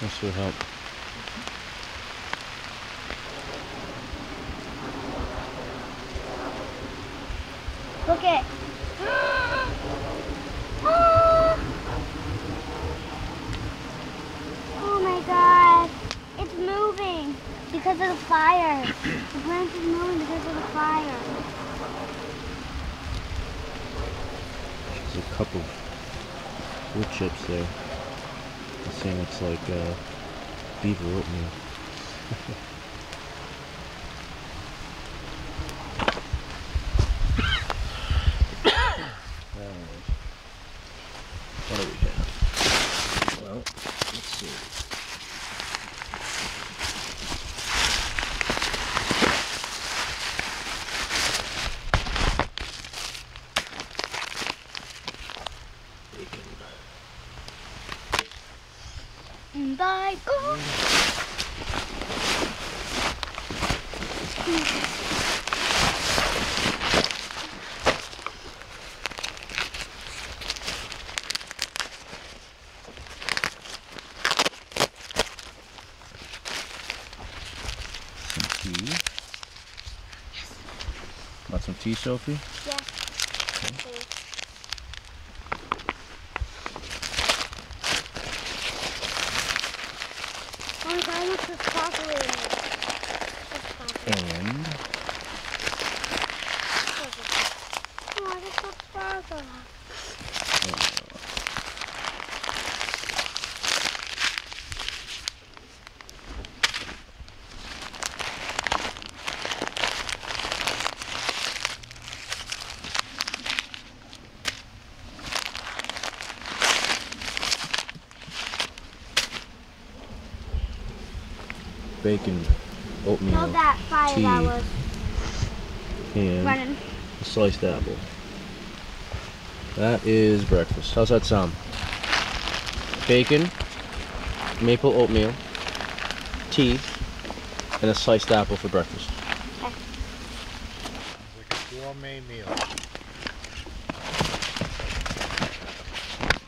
This will help. Look it. Oh my god. It's moving because of the fire. The branch is moving because of the fire. There's a couple wood chips there. This thing looks like beaver oatmeal. What do we have? Well, let's see. Bacon. And I go. Some tea. Want some tea, Sophie? Yeah. Okay. Oh my god, look, there's sparkle in it. And Oh, there's so sparkle. bacon, oatmeal, Know that fire tea, that was and running. a sliced apple. That is breakfast. How's that sound? Bacon, maple oatmeal, tea, and a sliced apple for breakfast. Okay. Sounds like a gourmet meal.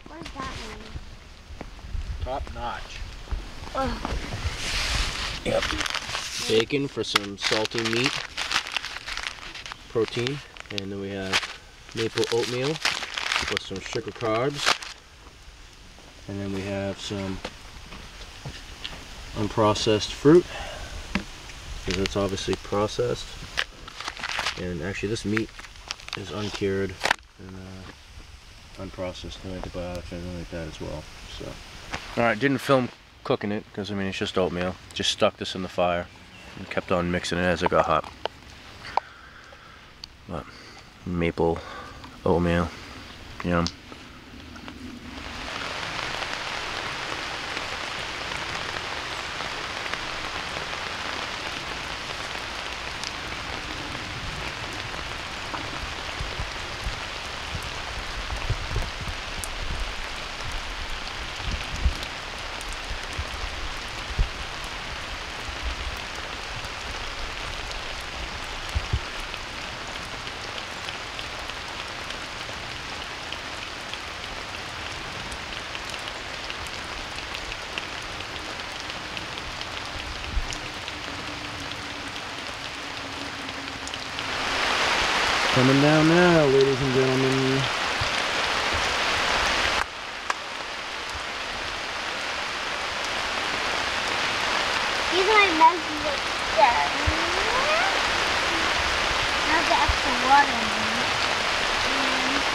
What does that mean? Top notch. Ugh. Yep. Bacon for some salty meat, protein, and then we have maple oatmeal with some sugar carbs, and then we have some unprocessed fruit, because it's obviously processed. And actually this meat is uncured and unprocessed, no antibiotics or anything like that as well. So, alright, didn't film cooking it because I mean it's just oatmeal. Just stuck this in the fire and kept on mixing it as it got hot. But maple oatmeal, yum. Coming down now, ladies and gentlemen. These are my messy mixture. Now the extra water in it.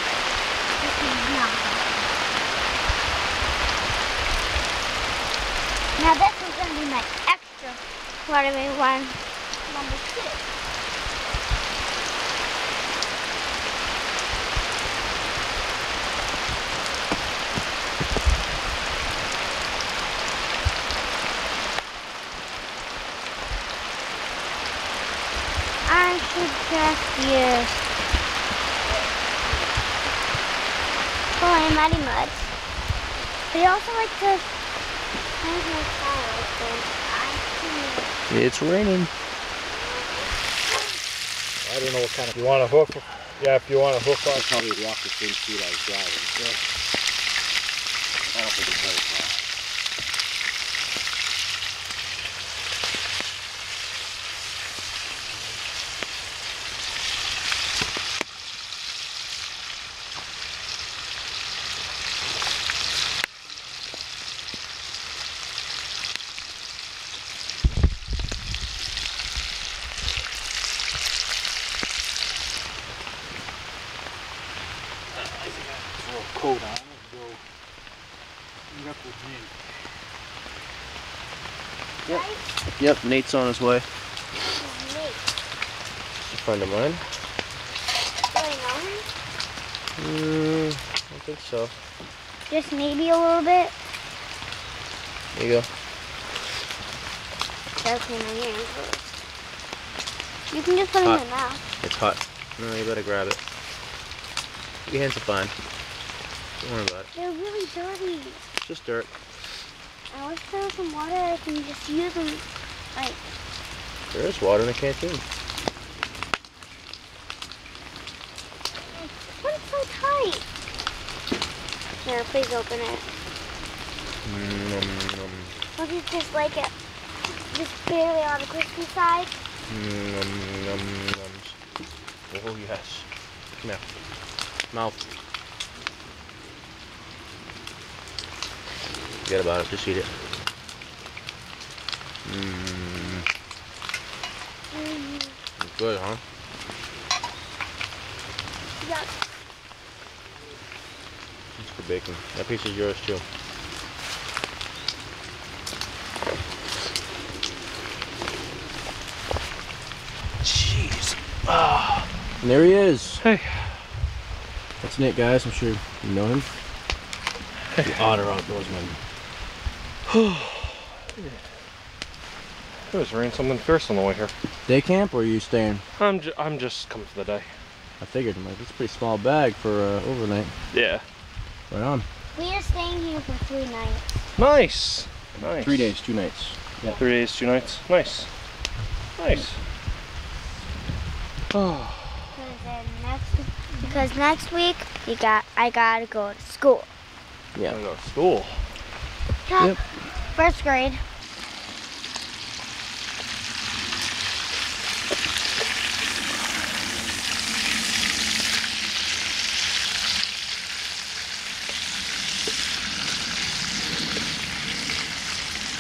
This is not good. Now this is going to be my extra watermelon one. Number 2. play muddy mud. But he also likes to play with fire like this. It's raining. I don't know what kind of. You want to hook? Yeah, if you want to hook I'll on. probably walk the same speed I was driving. Yeah. I don't think it's very far. Throw a coat on it. Go. Meet up with me. Yep. Yep, Nate's on his way. Nate. A friend of mine. Do I know him? I don't think so. Just maybe a little bit. There you go. That's in my hands. You can just put it in Hot. your mouth. It's hot. No, you better grab it. Your hands are fine. Don't worry about it. They're really dirty. It's just dirt. I wish there was some water I can just use them. Like, There is water in the canteen. what's so tight? Here, please open it. Look, it's just like it. Just barely on the crispy side. Oh yes. Come here. Mouth. Forget about it. Just eat it. It's good, huh? Yeah. It's for bacon. That piece is yours too. Jeez. Ah. And there he is. Hey. That's Nick, guys. I'm sure you know him. The otter outdoorsman. It was raining something fierce on the way here. Day camp, or are you staying? I'm just coming for the day. I figured, I'm like, it's a pretty small bag for overnight. Yeah. Right on. We are staying here for 3 nights. Nice. Nice. 3 days, 2 nights. Yeah. 3 days, 2 nights. Nice. Nice. Oh. Because next week I gotta go to school. Yeah. I'm going to school. Yep. First grade.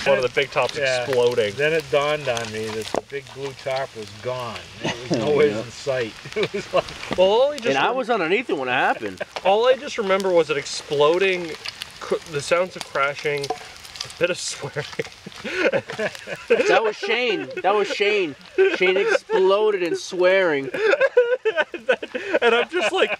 One of the big tops exploding. Then it dawned on me that the big blue tarp was gone. There was nowhere in sight. It was like, Well, I was underneath it when it happened. all I just remember was it exploding, the sounds of crashing, a bit of swearing. That was Shane. That was Shane. Shane exploded in swearing. And I'm just like,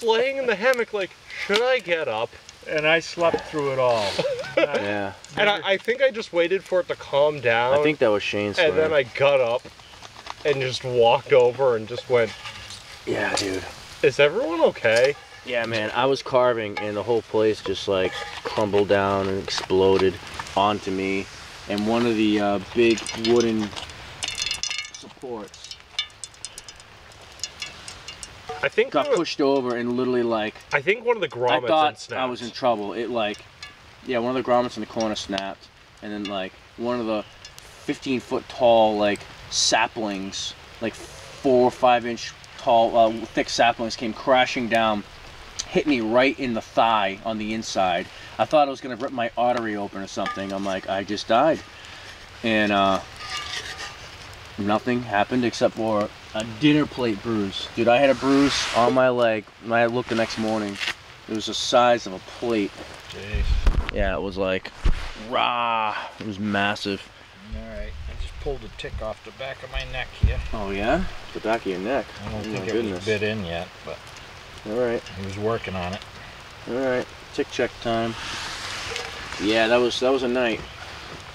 laying in the hammock like, should I get up? and I slept through it all. Yeah. And I think I just waited for it to calm down. I think that was Shane's And then I got up and just walked over and just went, yeah, dude. is everyone okay? Yeah, man, I was carving and the whole place just like crumbled down and exploded onto me. And one of the big wooden supports I think got pushed over and literally like, I think one of the grommets I thought snapped. I was in trouble. It like, yeah, one of the grommets in the corner snapped. And then like one of the 15-foot tall like saplings, like 4 or 5 inch tall, thick saplings came crashing down, hit me right in the thigh on the inside. I thought I was gonna rip my artery open or something. I'm like, I just died. And nothing happened except for a dinner plate bruise. Dude, I had a bruise on my leg when I looked the next morning. It was the size of a plate. Jeez. Yeah, it was like, rah, it was massive. Alright, I just pulled a tick off the back of my neck here. Oh yeah? The back of your neck. I don't Oh, think my it goodness. was bit in yet, but Alright, he was working on it. alright. Tick check time. Yeah, that was a night.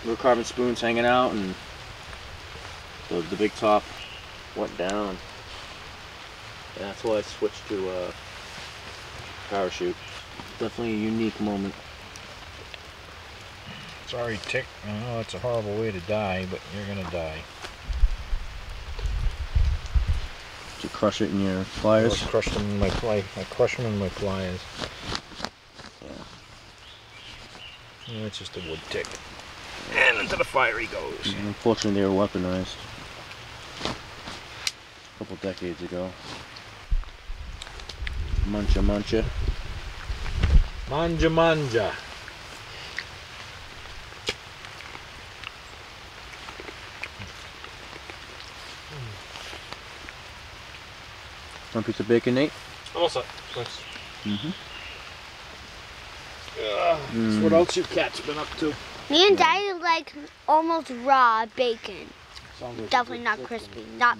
We were carving spoons, hanging out, and the big top went down. And that's why I switched to parachute. definitely a unique moment. Sorry, tick. I know it's a horrible way to die, but you're gonna die. Did you crush it in your pliers? I crushed them in my I crushed them in my pliers. Yeah, it's just a wood tick. And into the fire he goes. Unfortunately, they were weaponized a couple decades ago. Muncha muncha. Manja manja. One piece of bacon, Nate? Almost up. Thanks. What else you cats been up to? Me and Daddy like almost raw bacon. Sounds like Definitely not crispy. Not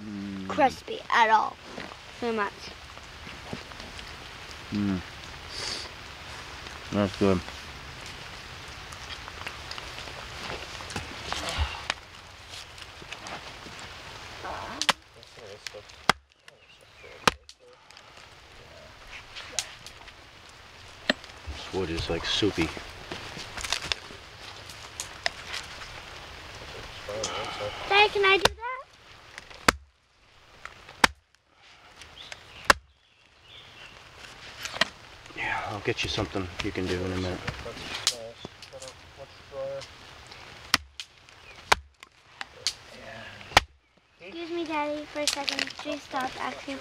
crispy at all. Pretty much. That's good. This wood is like soupy. Daddy, can I do that? Yeah, I'll get you something you can do in a minute. Excuse me, Daddy, for a second. Please stop acting.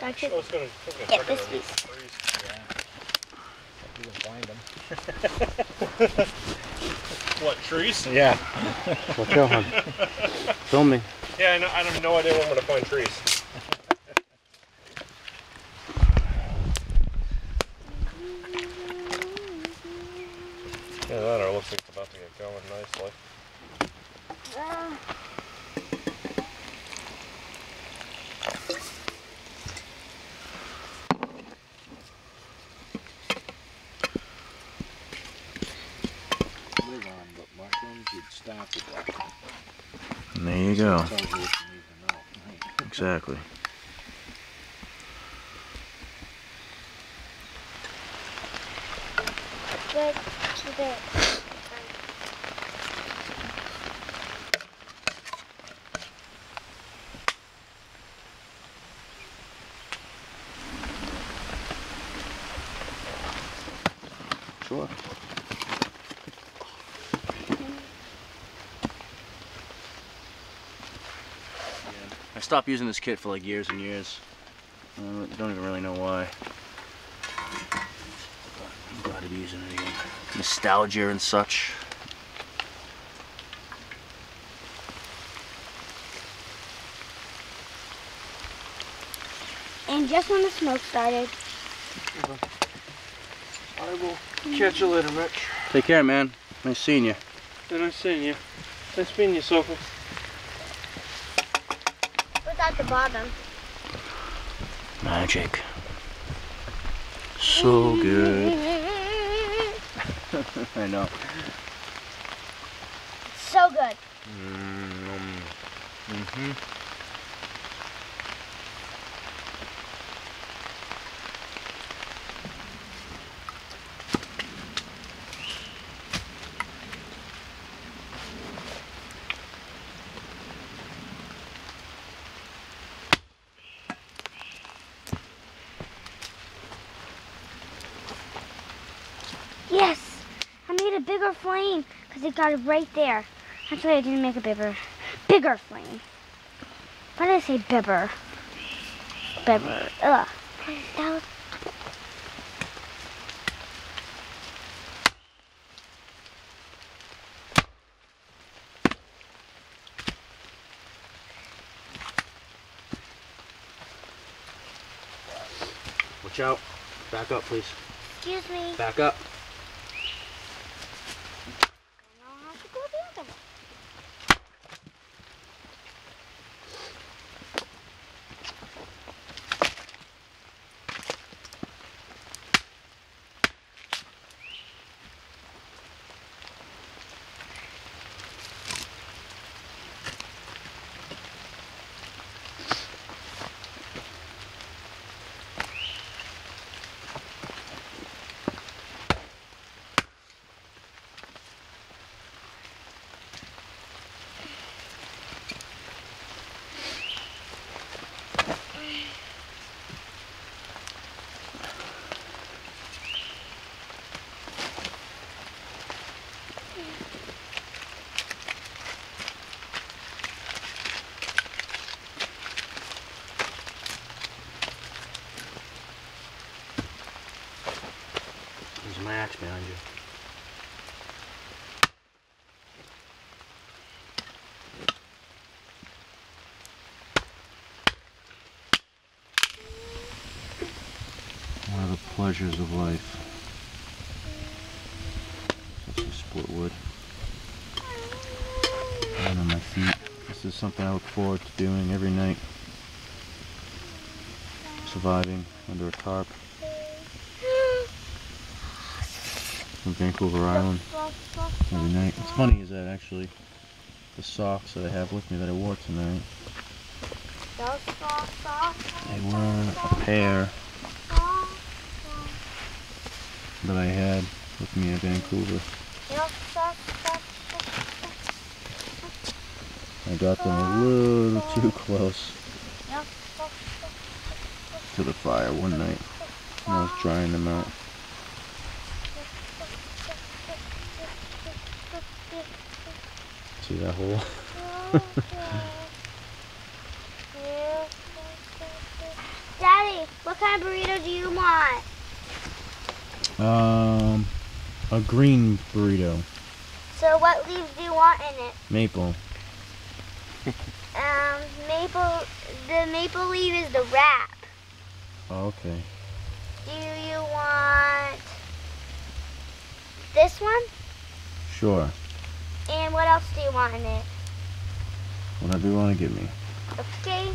I was gonna Get this piece. You can find them. What, trees? Yeah. Watch out, hon. Filming. Yeah, I know. I have no idea where I'm gonna find trees. Yeah, that looks like it's about to get going nicely. Live on, but mushrooms, you'd stop with that. And there you go. Tells you what you need to know. Right. Exactly. Good. Keep it. Sure. I stopped using this kit for like years and years. I don't even really know why. I'm glad to be using it again. Nostalgia and such. And just when the smoke started. I will catch you later, Rich. Take care, man. Nice seeing you. Nice seeing you. Nice meeting you, Sophie. What's at the bottom? Magic. So good. I know. So good. Mm-hmm. Yes! I made a bigger flame because it got it right there. Actually, I didn't make a bigger flame. Why did I say bibber? Bibber. Ugh. That was... Watch out. Back up, please. Excuse me. Back up. I don't know how to go the other way. There's my axe behind you. One of the pleasures of life. Such a split wood. And on my feet. This is something I look forward to doing every night. Surviving under a tarp from Vancouver Island every night. What's funny is that actually the socks that I have with me that I wore tonight, they were a pair that I had with me in Vancouver. I got them a little too close to the fire one night when I was drying them out. See that hole? Daddy, what kind of burrito do you want? A green burrito. So what leaves do you want in it? Maple. The maple leaf is the wrap. Oh, okay. Do you want this one? Sure. And what else do you want in it? Whatever you want to give me. Okay.